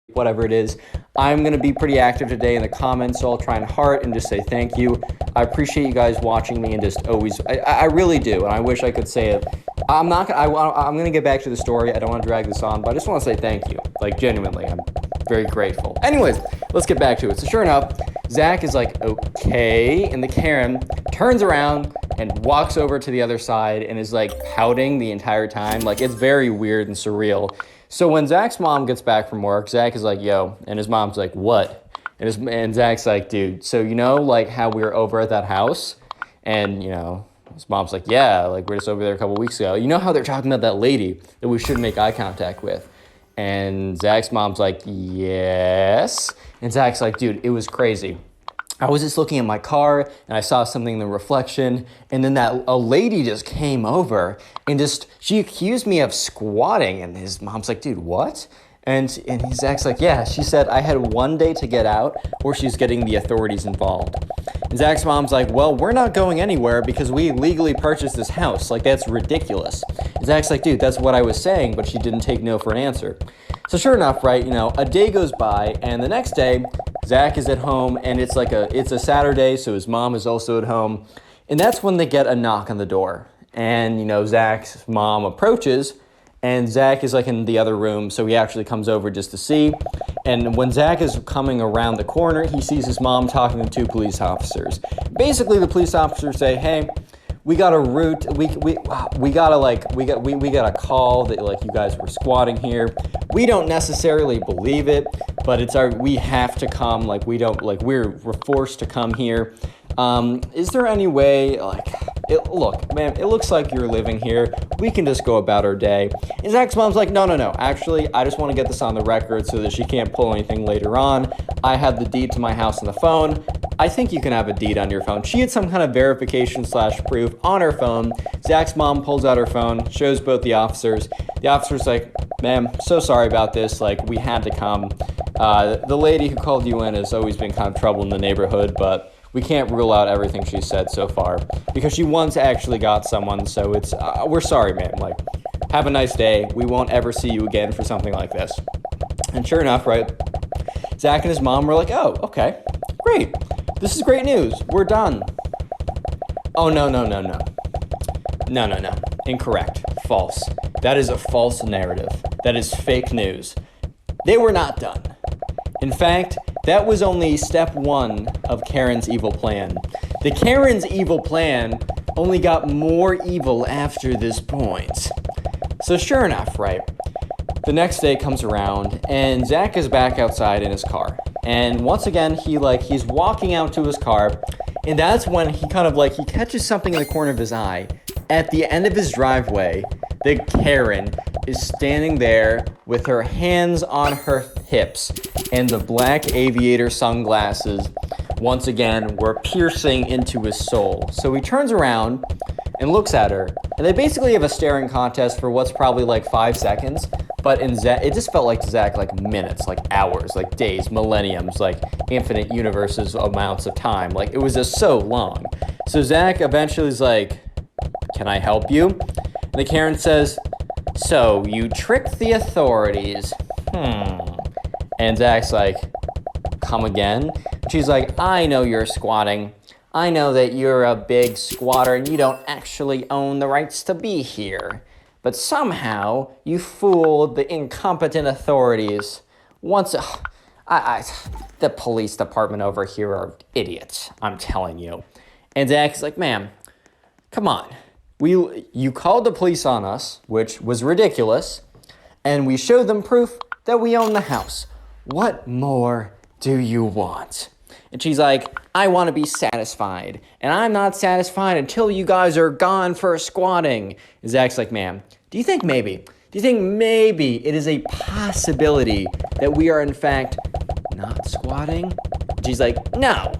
whatever it is. I'm going to be pretty active today in the comments, so I'll try and heart and just say thank you. I appreciate you guys watching me and just always, I really do, and I wish I could say it. I'm going to get back to the story. I don't want to drag this on, but I just want to say thank you. Like, genuinely, I'm very grateful. Anyways, let's get back to it. So sure enough, Zach is like, okay, and the Karen turns around and walks over to the other side and is like pouting the entire time. Like, it's very weird and surreal. So when Zach's mom gets back from work, Zach is like, yo, and his mom's like, what? And Zach's like, dude, so you know, like how we were over at that house? And, you know, his mom's like, yeah, like we're just over there a couple weeks ago. You know how they're talking about that lady that we shouldn't make eye contact with? And Zach's mom's like, yes. And Zach's like, dude, it was crazy. I was just looking at my car and I saw something in the reflection, and then a lady just came over and she accused me of squatting, and his mom's like, dude, what? And Zach's like, yeah, she said I had one day to get out or she's getting the authorities involved. And Zach's mom's like, well, we're not going anywhere because we legally purchased this house. Like, that's ridiculous. And Zach's like, dude, that's what I was saying, but she didn't take no for an answer. So sure enough, right, you know, a day goes by, and the next day, Zach is at home, and it's a Saturday, so his mom is also at home. And that's when they get a knock on the door. And, you know, Zach's mom approaches, and Zach is like in the other room, so he actually comes over just to see. And when Zach is coming around the corner, he sees his mom talking to two police officers. Basically, the police officers say, hey, we got a route, we got a call that like you guys were squatting here. We don't necessarily believe it, but we have to come, like we're forced to come here. Is there any way, look, man, it looks like you're living here. We can just go about our day. And Zach's mom's like, no. Actually, I just want to get this on the record so that she can't pull anything later on. I have the deed to my house on the phone. I think you can have a deed on your phone. She had some kind of verification / proof on her phone. Zach's mom pulls out her phone, shows both the officers. The officer's like, ma'am, so sorry about this. Like, we had to come. The lady who called you in has always been kind of trouble in the neighborhood, but we can't rule out everything she said so far because she once actually got someone. So we're sorry, ma'am. Like, have a nice day. We won't ever see you again for something like this. And sure enough, right, Zach and his mom were like, oh, okay, great. This is great news. We're done. Oh, no. Incorrect. False. That is a false narrative. That is fake news. They were not done. In fact, that was only step one of Karen's evil plan. The Karen's evil plan only got more evil after this point. So sure enough, right, the next day comes around and Zach is back outside in his car. And once again, he's walking out to his car, and that's when he he catches something in the corner of his eye. At the end of his driveway, the Karen is standing there with her hands on her hips, and the black aviator sunglasses, once again, were piercing into his soul. So he turns around and looks at her, and they basically have a staring contest for what's probably like 5 seconds, but it just felt like to Zach like minutes, like hours, like days, millenniums, like infinite universes amounts of time. Like, it was just so long. So Zach eventually is like, can I help you? And the Karen says, so you tricked the authorities. And Zach's like, come again? She's like, I know you're squatting. I know that you're a big squatter and you don't actually own the rights to be here. But somehow you fooled the incompetent authorities. The police department over here are idiots, I'm telling you. And Zach's like, ma'am, come on. You called the police on us, which was ridiculous, and we showed them proof that we own the house. What more do you want? And she's like, I want to be satisfied, and I'm not satisfied until you guys are gone for squatting. And Zach's like, ma'am, do you think maybe it is a possibility that we are in fact not squatting? And she's like, no.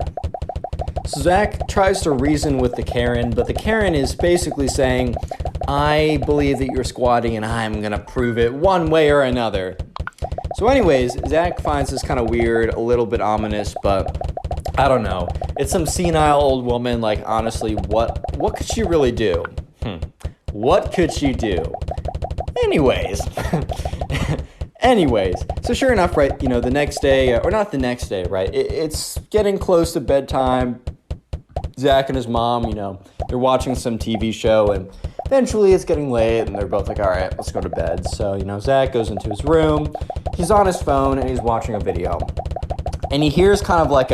So Zach tries to reason with the Karen, but the Karen is basically saying, I believe that you're squatting and I'm going to prove it one way or another. So anyways, Zach finds this kind of weird, a little bit ominous, but I don't know. It's some senile old woman, like, honestly, what could she really do? What could she do? Anyways, Anyways, so sure enough, right, the next day, or not the next day, right, it's getting close to bedtime. Zach and his mom, they're watching some TV show, and eventually it's getting late, and they're both like, all right, let's go to bed. So, Zach goes into his room, he's on his phone, and he's watching a video. And he hears kind of like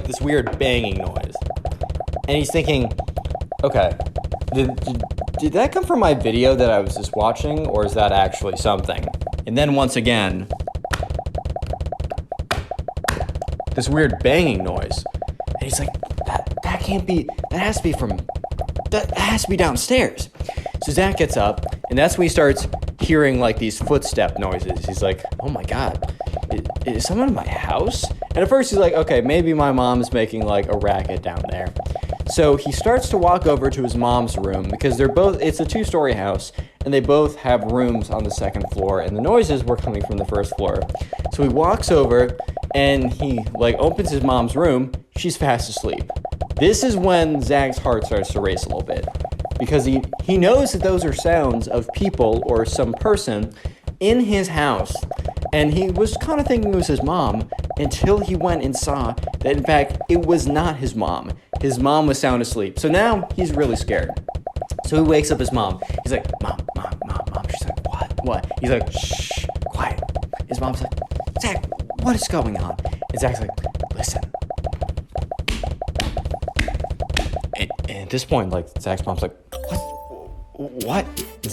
this weird banging noise. And he's thinking, okay, did that come from my video that I was just watching, or is that actually something? And then once again, this weird banging noise. And he's like, that can't be, that has to be downstairs. So Zach gets up, and that's when he starts hearing like these footstep noises. He's like, oh my God, is someone in my house? And at first he's like, okay, maybe my mom's making like a racket down there. So he starts to walk over to his mom's room because it's a 2-story house, and they both have rooms on the second floor, and the noises were coming from the first floor. So he walks over and he opens his mom's room. She's fast asleep. This is when Zach's heart starts to race a little bit, because he knows that those are sounds of people or some person in his house. And he was kind of thinking it was his mom until he went and saw that, in fact, it was not his mom. His mom was sound asleep. So now he's really scared. So he wakes up his mom. He's like, Mom. She's like, what? He's like, shh, quiet. His mom's like, Zach, what is going on? And Zach's like, listen. And at this point, Zach's mom's like, what? And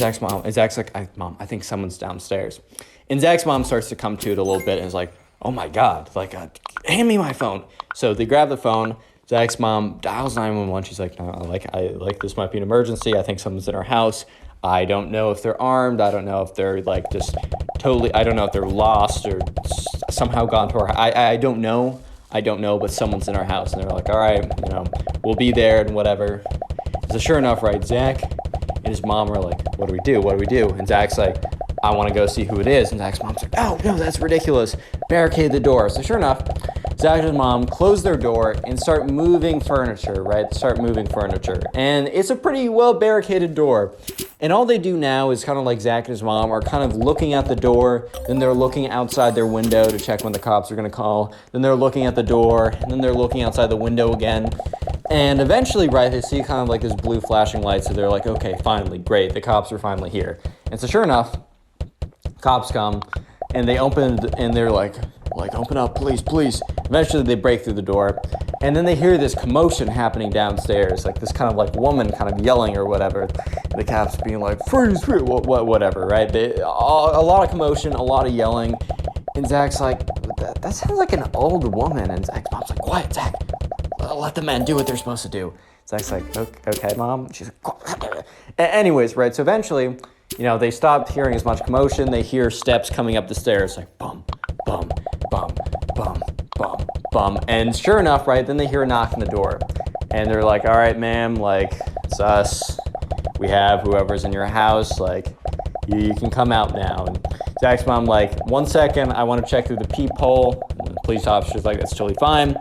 Zach's like, Mom, I think someone's downstairs. And Zach's mom starts to come to it a little bit and is like, oh my God, hand me my phone. So they grab the phone. Zach's mom dials 911. She's like, no, this might be an emergency. I think someone's in our house. I don't know if they're armed. I don't know if they're just totally, I don't know if they're lost or somehow gone to our, I don't know, but someone's in our house. And they're like, all right, we'll be there and whatever. So sure enough, right, Zach and his mom are like, what do we do? And Zach's like, I want to go see who it is. And Zach's mom's like, oh, no, that's ridiculous. Barricade the door. So sure enough, Zach and his mom close their door and start moving furniture, right? And it's a pretty well barricaded door. And all they do now is kind of like Zach and his mom are kind of looking at the door. Then they're looking outside their window to check when the cops are going to call. Then they're looking at the door. And then they're looking outside the window again. And eventually, right, they see kind of this blue flashing light. So they're like, okay, finally, great. The cops are finally here. And so sure enough, cops come and they open and they're like open up, please. Eventually they break through the door, and then they hear this commotion happening downstairs, this kind of woman kind of yelling or whatever. The cops being like, freeze, whatever, right? A lot of commotion, a lot of yelling, and Zach's like, that sounds like an old woman. And Zach's mom's like, quiet, Zach, let the men do what they're supposed to do. Zach's like, okay, Mom. She's like, anyways, right? So eventually, they stop hearing as much commotion. They hear steps coming up the stairs, bum, bum, bum, bum, bum, bum. And sure enough, right, then they hear a knock on the door. And they're like, all right, ma'am, it's us. We have whoever's in your house. You can come out now. And Zach's mom, 1 second, I want to check through the peephole. And the police officer's like, that's totally fine.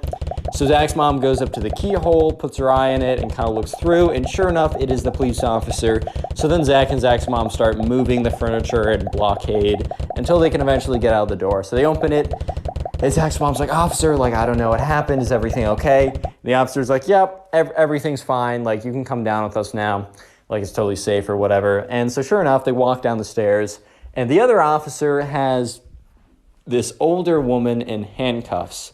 So Zach's mom goes up to the keyhole, puts her eye in it, and kind of looks through, and sure enough, it is the police officer. So then Zach and Zach's mom start moving the furniture and blockade until they can eventually get out of the door. So they open it, and Zach's mom's like, officer, I don't know what happened. Is everything okay? And the officer's like, yep, everything's fine. You can come down with us now. It's totally safe or whatever. And so sure enough, they walk down the stairs, and the other officer has this older woman in handcuffs.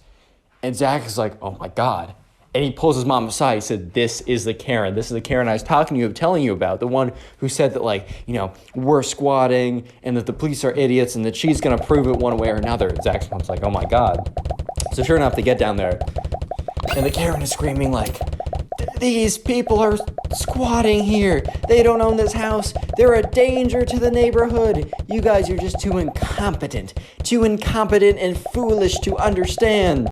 And Zach is like, oh my God. And he pulls his mom aside. He said, this is the Karen. This is the Karen I was telling you about. The one who said that, we're squatting and that the police are idiots and that she's going to prove it one way or another. And Zach's mom's like, oh my God. So sure enough, they get down there. And the Karen is screaming these people are squatting here. They don't own this house. They're a danger to the neighborhood. You guys are just too incompetent and foolish to understand.